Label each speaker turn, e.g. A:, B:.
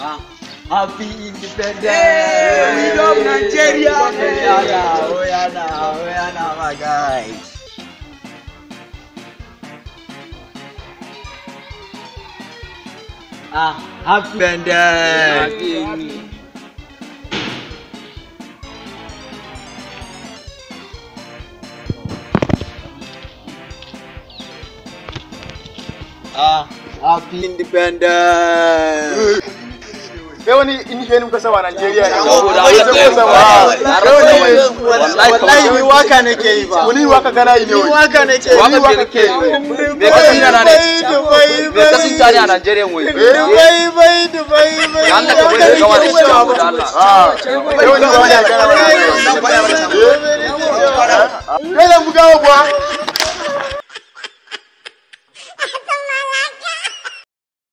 A: Happy Independence!
B: Freedom Nigeria!
A: Oh yeah now, my guys. Happy Independence! Happy Independence!
C: Kai wani inifeni muka sawa Najeriya ne.
A: Wallahi ni waka nake yi ba.
C: Wani waka kana yi ne wai.
A: Waka nake yi.
B: Me ka sanya na ne? Me ka sanya ni a Najeriya wai?
A: Dubai.
B: Allah ka bari ka wani shi da Allah.
C: Kai wani waka kana yi. Kai da bugawa kuwa.